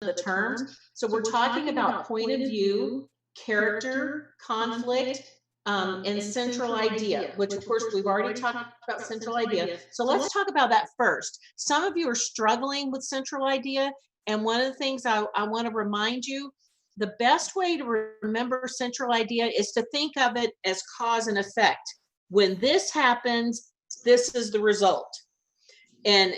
the terms. So we're talking about point of view, character, conflict, and central idea, which of course we've already talked about central idea. So let's talk about that first. Some of you are struggling with central idea. And one of the things I want to remind you, the best way to remember central idea is to think of it as cause and effect. When this happens, this is the result. And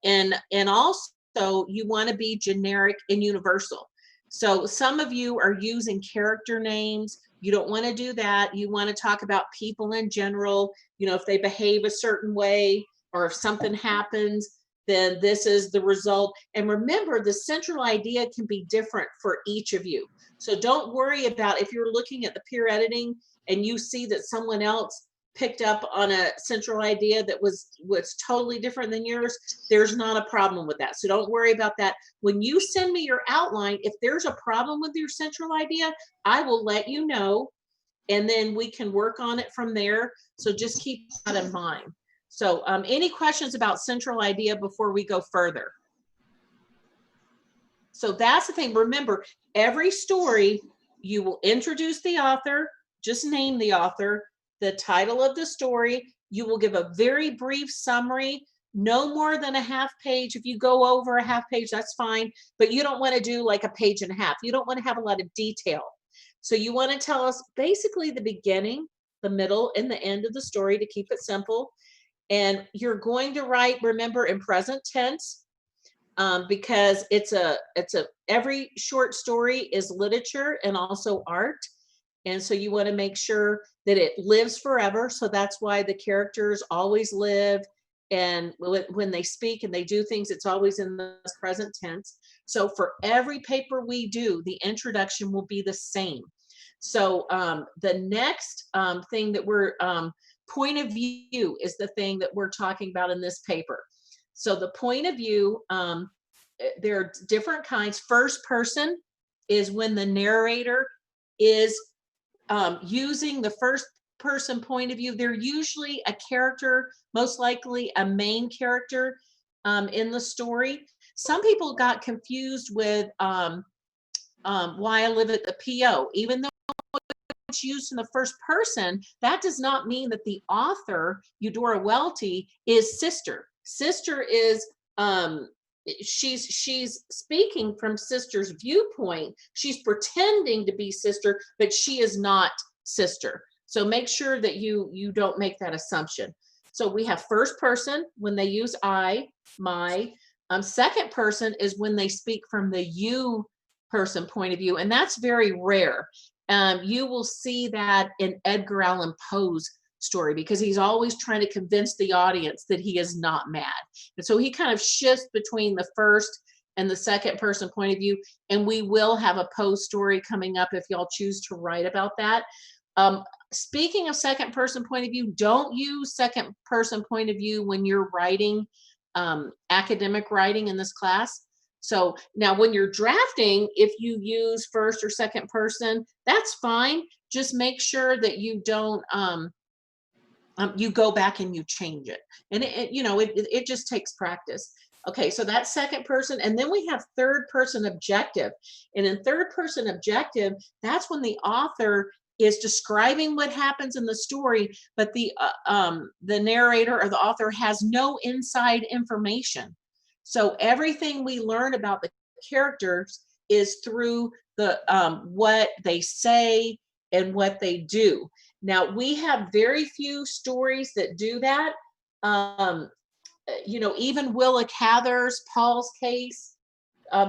and also you want to be generic and universal. So some of you are using character names. You don't want to do that. You want to talk about people in general. If they behave a certain way, or if something happens, then this is the result. And remember, the central idea can be different for each of you. So don't worry about if you're looking at the peer editing and you see that someone else picked up on a central idea that was totally different than yours. There's not a problem with that. So don't worry about that. When you send me your outline, if there's a problem with your central idea, I will let you know, and then we can work on it from there. So just keep that in mind. So any questions about central idea before we go further? So that's the thing. Remember, every story, you will introduce the author, just name the author, the title of the story. You will give a very brief summary, no more than a half page. If you go over a half page, that's fine, but you don't want to do like a page and a half. You don't want to have a lot of detail. So you want to tell us basically the beginning, the middle, and the end of the story to keep it simple. And you're going to write, remember, in present tense, because every short story is literature and also art. And so you want to make sure that it lives forever. So that's why the characters always live. And when they speak and they do things, it's always in the present tense. So for every paper we do, the introduction will be the same. So the next thing that we're, point of view is the thing that we're talking about in this paper. So the point of view, there are different kinds. First person is when the narrator is using the first person point of view. They're usually a character, most likely a main character in the story. Some people got confused with Why I Live at the PO. Even though it's used in the first person, that does not mean that the author, Eudora Welty, is sister. Sister is she's speaking from sister's viewpoint. She's pretending to be sister, but she is not sister. So make sure that you don't make that assumption. So we have first person when they use I, my. Second person is when they speak from the you person point of view, and that's very rare. You will see that in Edgar Allan Poe's story, because he's always trying to convince the audience that he is not mad. And so he kind of shifts between the first and the second person point of view. And we will have a Poe story coming up if y'all choose to write about that. Speaking of second person point of view, don't use second person point of view when you're writing academic writing in this class. So now when you're drafting, if you use first or second person, that's fine. Just make sure that you don't you go back and you change it. And it just takes practice. Okay, so that's second person. And then we have third person objective. And in third person objective, that's when the author is describing what happens in the story, but the narrator or the author has no inside information. So everything we learn about the characters is through the what they say and what they do. Now, we have very few stories that do that. Even Willa Cather's Paul's Case,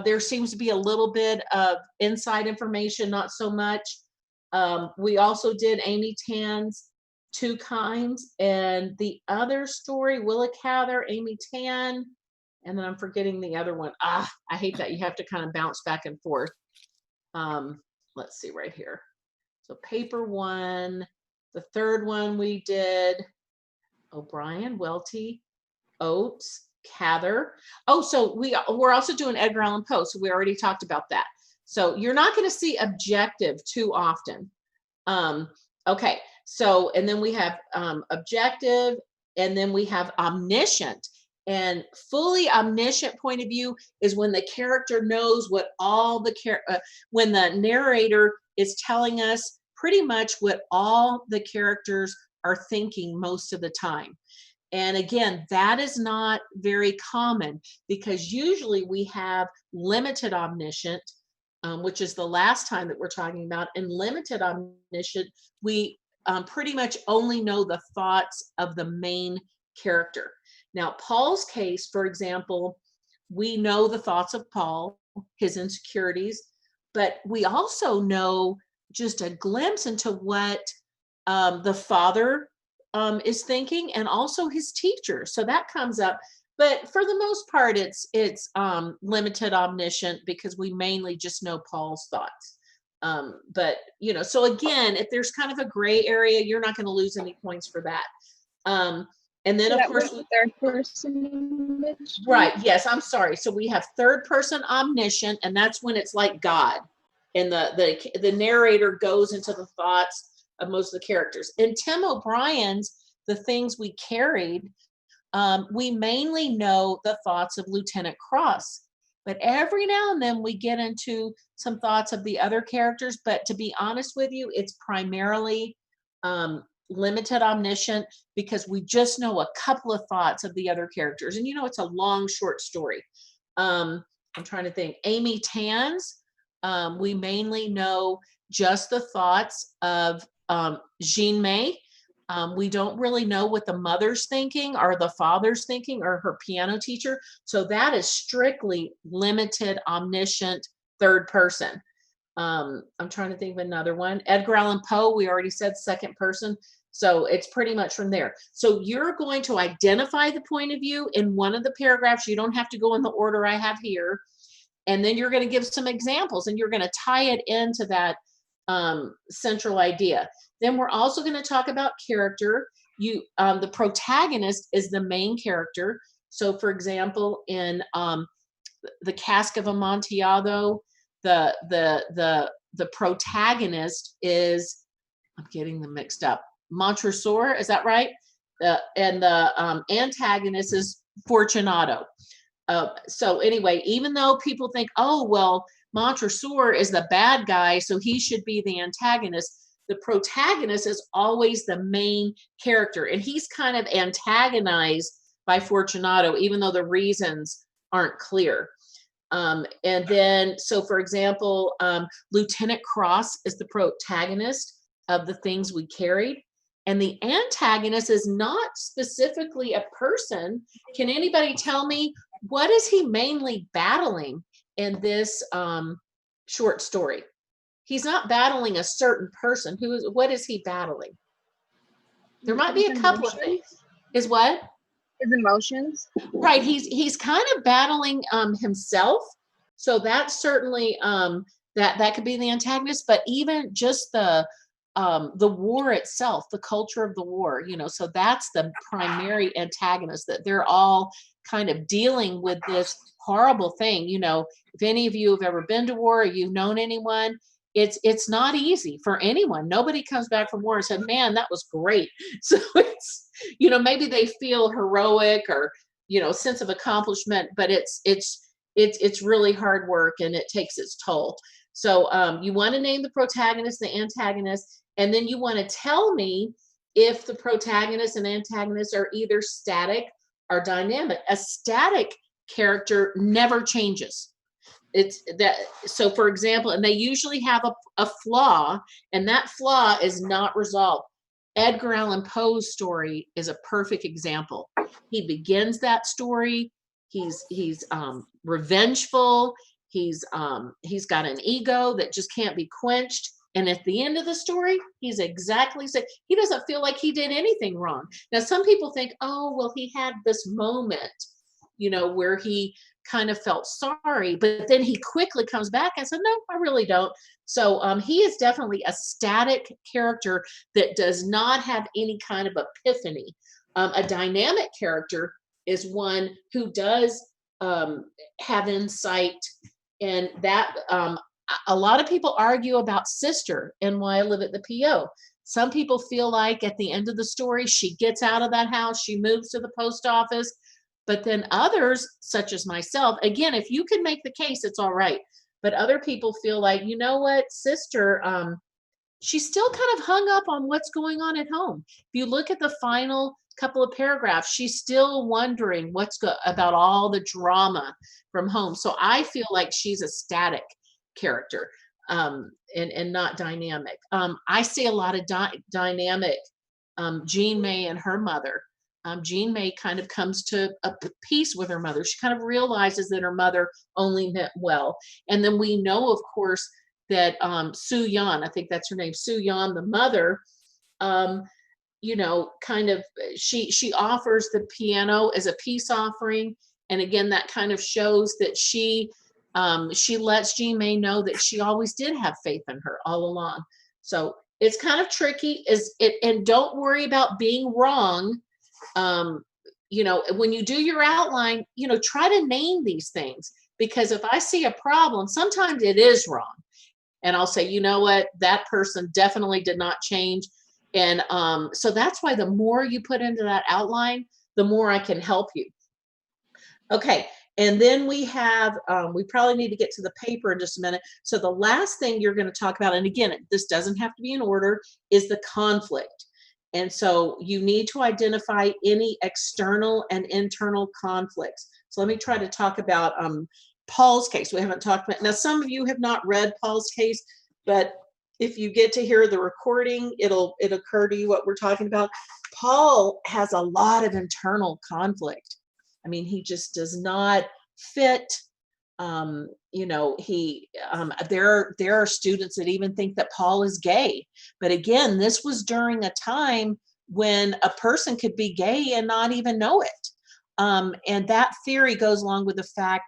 there seems to be a little bit of inside information, not so much. We also did Amy Tan's Two Kinds, and the other story, Willa Cather, Amy Tan, and then I'm forgetting the other one. I hate that you have to kind of bounce back and forth. Let's see right here. So paper one, the third one we did O'Brien, Welty, Oates, Cather. Oh, so we're also doing Edgar Allan Poe. So we already talked about that. So you're not going to see objective too often. Okay. So, and then we have objective, and then we have omniscient. And fully omniscient point of view is when the character knows what all the when the narrator is telling us pretty much what all the characters are thinking most of the time. And again, that is not very common, because usually we have limited omniscient, which is the last time that we're talking about. And limited omniscient, we pretty much only know the thoughts of the main character. Now, Paul's case, for example, we know the thoughts of Paul, his insecurities, but we also know just a glimpse into what the father is thinking, and also his teacher. So that comes up. But for the most part, it's limited omniscient, because we mainly just know Paul's thoughts. But so again, if there's kind of a gray area, you're not going to lose any points for that. And then, So of that course, was the third person image. right? Yes, I'm sorry. So we have third person omniscient, and that's when it's like God, and the narrator goes into the thoughts of most of the characters. In Tim O'Brien's The Things We Carried, we mainly know the thoughts of Lieutenant Cross, but every now and then we get into some thoughts of the other characters. But to be honest with you, it's primarily limited omniscient, because we just know a couple of thoughts of the other characters. And it's a long, short story. I'm trying to think. Amy Tan's, we mainly know just the thoughts of Jean May. We don't really know what the mother's thinking or the father's thinking or her piano teacher. So that is strictly limited omniscient third person. I'm trying to think of another one. Edgar Allan Poe, we already said second person. So it's pretty much from there. So you're going to identify the point of view in one of the paragraphs. You don't have to go in the order I have here. And then you're going to give some examples, and you're going to tie it into that central idea. Then we're also going to talk about character. The protagonist is the main character. So, for example, in The Cask of Amontillado, the protagonist is, I'm getting them mixed up, Montresor, is that right? And the antagonist is Fortunato. So anyway, even though people think, oh, well, Montresor is the bad guy, so he should be the antagonist, the protagonist is always the main character, and he's kind of antagonized by Fortunato, even though the reasons aren't clear. And then, so for example, Lieutenant Cross is the protagonist of The Things We Carried, and the antagonist is not specifically a person. Can anybody tell me, what is he mainly battling in this short story? He's not battling a certain person. What is he battling? There might be a couple of things. Is what? His emotions. Right. He's kind of battling himself. So that's certainly that could be the antagonist. But even just the war itself, the culture of the war, so that's the primary antagonist, that they're all kind of dealing with this horrible thing. If any of you have ever been to war, or you've known anyone, it's not easy for anyone. Nobody comes back from war and said, man, that was great. So it's, maybe they feel heroic or, sense of accomplishment, but it's really hard work, and it takes its toll. So you want to name the protagonist, the antagonist, and then you want to tell me if the protagonist and antagonist are either static or dynamic. A static character never changes. It's that. So for example, and they usually have a flaw, and that flaw is not resolved. Edgar Allan Poe's story is a perfect example. He begins that story. He's revengeful. He's got an ego that just can't be quenched. And at the end of the story, he's exactly said, he doesn't feel like he did anything wrong. Now, some people think, oh, well, he had this moment, where he kind of felt sorry, but then he quickly comes back and said, no, I really don't. So he is definitely a static character that does not have any kind of epiphany. A dynamic character is one who does have insight, and that a lot of people argue about Sister in Why I Live at the PO. Some people feel like at the end of the story, she gets out of that house, she moves to the post office. But then others, such as myself, again, if you can make the case, it's all right. But other people feel like, you know what, sister, she's still kind of hung up on what's going on at home. If you look at the final couple of paragraphs, she's still wondering about all the drama from home. So I feel like she's a static character, and not dynamic. I see a lot of dynamic, Jean May and her mother. Jean May kind of comes to a peace with her mother. She kind of realizes that her mother only meant well. And then we know, of course, that Sue Yan, I think that's her name, Sue Yan, the mother, kind of she offers the piano as a peace offering. And again, that kind of shows that she lets Jean May know that she always did have faith in her all along. So it's kind of tricky, and don't worry about being wrong. When you do your outline, try to name these things, because if I see a problem, sometimes it is wrong. And I'll say, you know what, that person definitely did not change. And so that's why the more you put into that outline, the more I can help you. Okay. And then we probably need to get to the paper in just a minute. So the last thing you're going to talk about, and again, this doesn't have to be in order, is the conflict. And so you need to identify any external and internal conflicts. So let me try to talk about Paul's case. We haven't talked about, now some of you have not read Paul's case, but if you get to hear the recording, it'll occur to you what we're talking about. Paul has a lot of internal conflict. I mean, he just does not fit. There are students that even think that Paul is gay. But again, this was during a time when a person could be gay and not even know it. And that theory goes along with the fact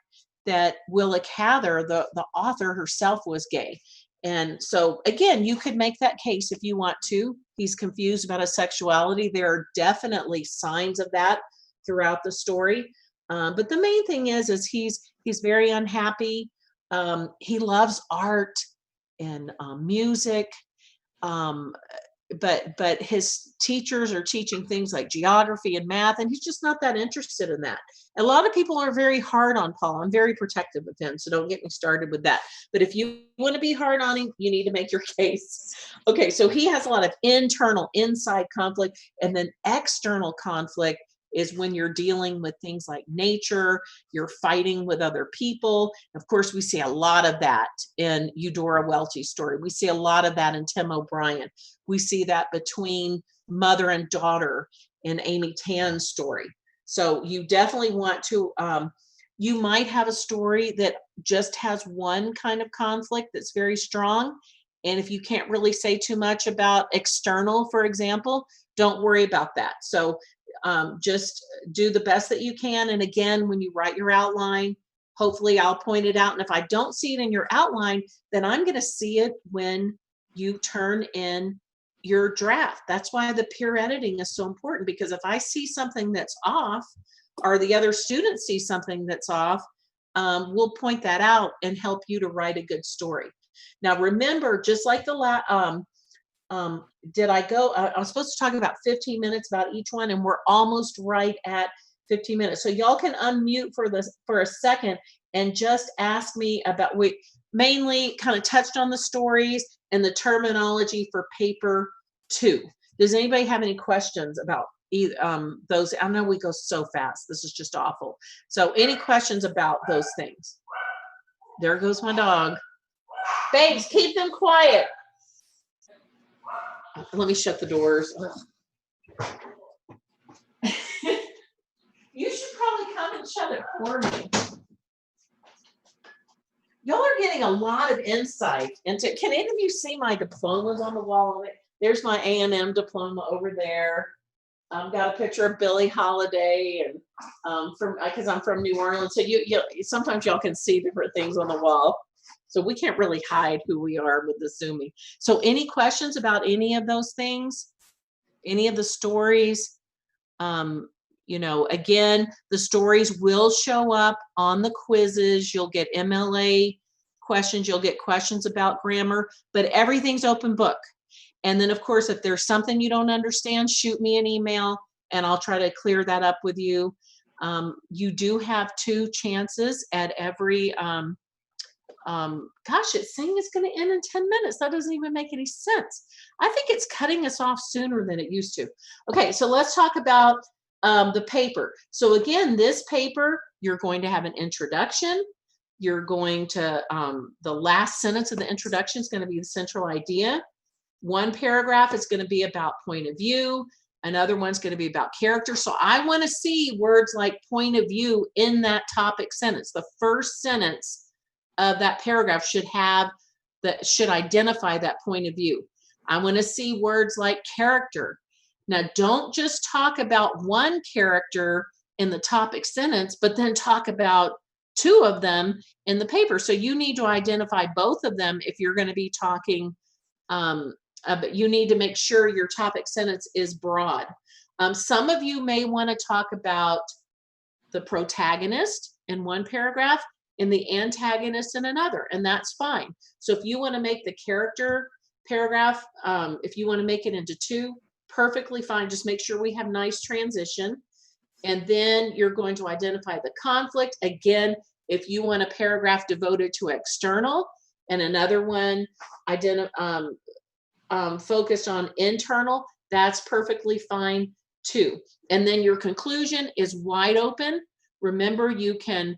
that Willa Cather, the author herself, was gay. And so again, you could make that case if you want to. He's confused about his sexuality. There are definitely signs of that throughout the story. But the main thing is he's very unhappy. He loves art and music. But his teachers are teaching things like geography and math, and he's just not that interested in that. A lot of people are very hard on Paul. I'm very protective of him, so don't get me started with that. But if you want to be hard on him, you need to make your case. Okay, so he has a lot of inside conflict, and then external conflict is when you're dealing with things like nature, you're fighting with other people. Of course, we see a lot of that in Eudora Welty's story. We see a lot of that in Tim O'Brien. We see that between mother and daughter in Amy Tan's story. So you definitely want to, you might have a story that just has one kind of conflict that's very strong. And if you can't really say too much about external, for example, don't worry about that. So just do the best that you can. And again, when you write your outline, hopefully I'll point it out. And if I don't see it in your outline, then I'm going to see it when you turn in your draft. That's why the peer editing is so important, because if I see something that's off, or the other students see something that's off, we'll point that out and help you to write a good story. Now, remember, just like the I was supposed to talk about 15 minutes about each one, and we're almost right at 15 minutes. So y'all can unmute for a second and just ask me about, we mainly kind of touched on the stories and the terminology for paper 2. Does anybody have any questions about those? I know we go so fast. This is just awful. So any questions about those things? There goes my dog. Babes, keep them quiet. Let me shut the doors. You should probably come and shut it for me. Y'all are getting a lot of insight into, can any of you see my diplomas on the wall? There's my A&M diploma over there. I've got a picture of Billie Holiday, and because I'm from New Orleans, so you sometimes y'all can see different things on the wall. So we can't really hide who we are with the Zooming. So any questions about any of those things? Any of the stories? Again, the stories will show up on the quizzes. You'll get MLA questions. You'll get questions about grammar, but everything's open book. And then, of course, if there's something you don't understand, shoot me an email and I'll try to clear that up with you. You do have 2 chances at every, gosh, it's saying it's going to end in 10 minutes. That doesn't even make any sense. I think it's cutting us off sooner than it used to. Okay, so let's talk about the paper. So again, this paper, you're going to have an introduction. You're going to, the last sentence of the introduction is going to be the central idea. One paragraph is going to be about point of view. Another one's going to be about character. So I want to see words like point of view in that topic sentence. The first sentence of that paragraph should identify that point of view. I want to see words like character. Now, don't just talk about one character in the topic sentence, but then talk about 2 of them in the paper. So you need to identify both of them if you're going to be talking. But you need to make sure your topic sentence is broad. Some of you may want to talk about the protagonist in one paragraph and the antagonist in another, and that's fine. So if you want to make the character paragraph, if you want to make it into 2, perfectly fine. Just make sure we have nice transition. And then you're going to identify the conflict. Again, if you want a paragraph devoted to external and another one focused on internal, that's perfectly fine too. And then your conclusion is wide open. Remember, you can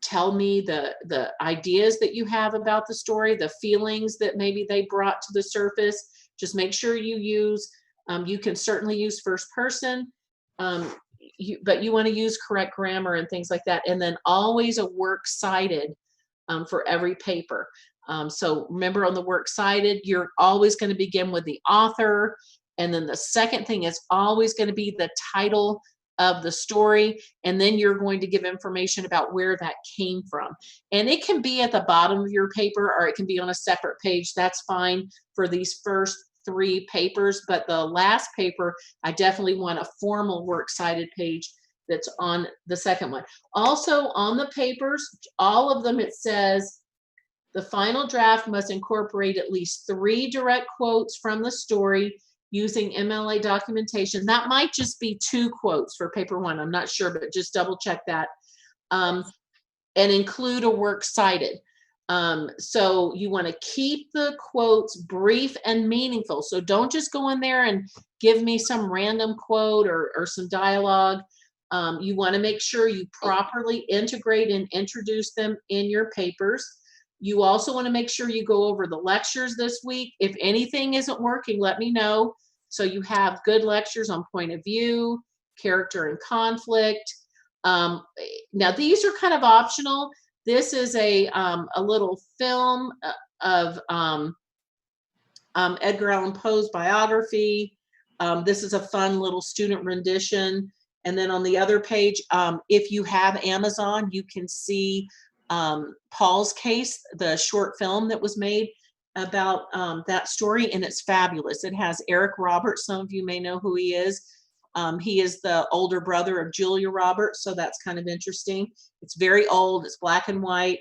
tell me the ideas that you have about the story, the feelings that maybe they brought to the surface. Just make sure you use, you can certainly use first person, but you want to use correct grammar and things like that. And then always a works cited for every paper. So remember, on the works cited, you're always going to begin with the author. And then the second thing is always going to be the title of the story. And then you're going to give information about where that came from. And it can be at the bottom of your paper, or it can be on a separate page. That's fine for these first 3 papers. But the last paper, I definitely want a formal works cited page that's on the second one. Also on the papers, all of them, it says the final draft must incorporate at least 3 direct quotes from the story using MLA documentation. That might just be 2 quotes for paper 1. I'm not sure, but just double check that. And include a works cited. So you want to keep the quotes brief and meaningful. So don't just go in there and give me some random quote or some dialogue. You want to make sure you properly integrate and introduce them in your papers. You also want to make sure you go over the lectures this week. If anything isn't working, let me know. So you have good lectures on point of view, character and conflict. Now these are kind of optional. This is a little film of Edgar Allan Poe's biography. This is a fun little student rendition. And then on the other page, if you have Amazon, you can see Paul's Case, the short film that was made about that story, and it's fabulous. It has Eric Roberts. Some of you may know who he is. He is the older brother of Julia Roberts, so that's kind of interesting. It's very old. It's black and white.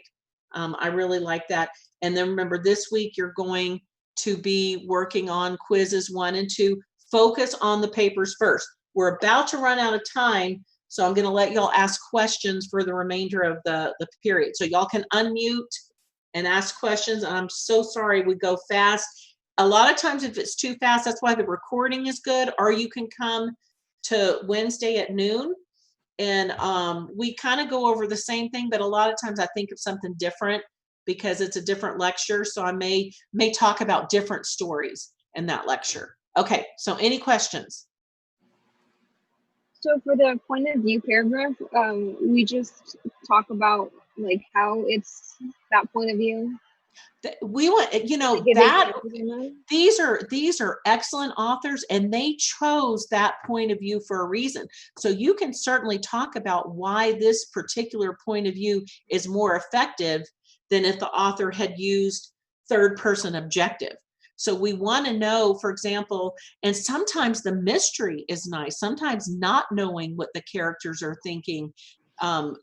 I really like that. And then remember, this week you're going to be working on quizzes 1 and 2. Focus on the papers first. We're about to run out of time, so I'm going to let y'all ask questions for the remainder of the period. So y'all can unmute and ask questions. And I'm so sorry we go fast. A lot of times if it's too fast, that's why the recording is good, or you can come to Wednesday at noon. And we kind of go over the same thing, but a lot of times I think of something different because it's a different lecture. So I may talk about different stories in that lecture. Okay, so any questions? So for the point of view paragraph, we just talk about like how it's that point of view. We want, you know, Like, that these are excellent authors, and they chose that point of view for a reason. So you can certainly talk about why this particular point of view is more effective than if the author had used third person objective. So we want to know, for example, and sometimes the mystery is nice. Sometimes not knowing what the characters are thinking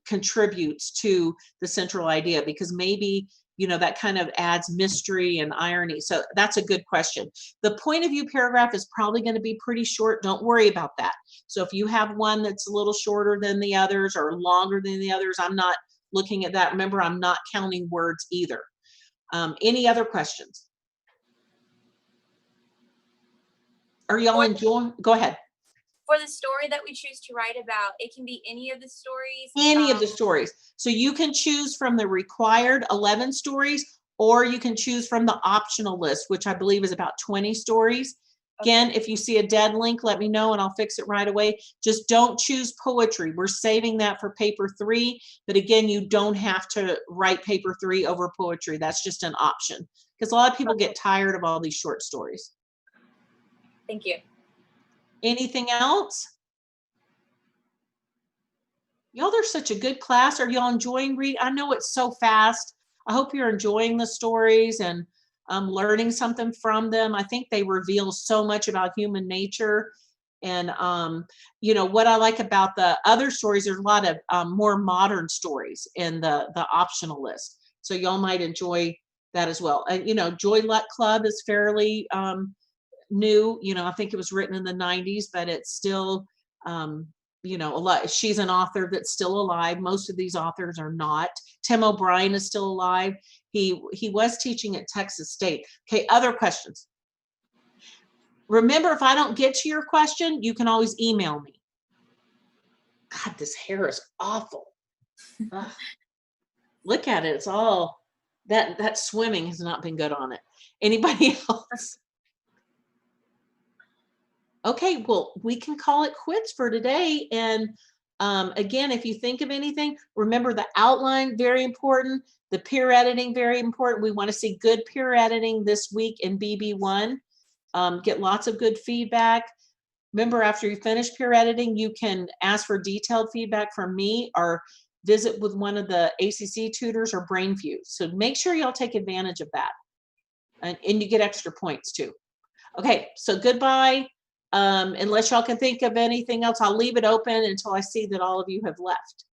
contributes to the central idea, because maybe you know, that kind of adds mystery and irony. So that's a good question. The point of view paragraph is probably going to be pretty short. Don't worry about that. So if you have one that's a little shorter than the others or longer than the others, I'm not looking at that. Remember, I'm not counting words either. Any other questions? Are y'all enjoying? Go ahead. For the story that we choose to write about, it can be any of the stories. Any of the stories. So you can choose from the required 11 stories, or you can choose from the optional list, which I believe is about 20 stories. Again, if you see a dead link, let me know and I'll fix it right away. Just don't choose poetry. We're saving that for paper 3. But again, you don't have to write paper 3 over poetry. That's just an option, because a lot of people get tired of all these short stories. Thank you. Anything else? Y'all, they're such a good class. Are y'all enjoying read? I know it's so fast. I hope you're enjoying the stories and learning something from them. I think they reveal so much about human nature. And, you know, what I like about the other stories, there's a lot of more modern stories in the optional list. So y'all might enjoy that as well. And, you know, Joy Luck Club is fairly new. You know, I think it was written in the 90s, but it's still, you know, a lot. She's an author that's still alive. Most of these authors are not. Tim O'Brien is still alive. He was teaching at Texas State. Okay, other questions? Remember, if I don't get to your question, you can always email me. God, this hair is awful. Look at it. It's all that swimming has not been good on it. Anybody else? Okay, well, we can call it quits for today. And again, if you think of anything, remember the outline, very important. The peer editing, very important. We want to see good peer editing this week in BB1. Get lots of good feedback. Remember, after you finish peer editing, you can ask for detailed feedback from me or visit with one of the ACC tutors or BrainFuse. So make sure y'all take advantage of that. And you get extra points too. Okay, so goodbye. Unless y'all can think of anything else, I'll leave it open until I see that all of you have left.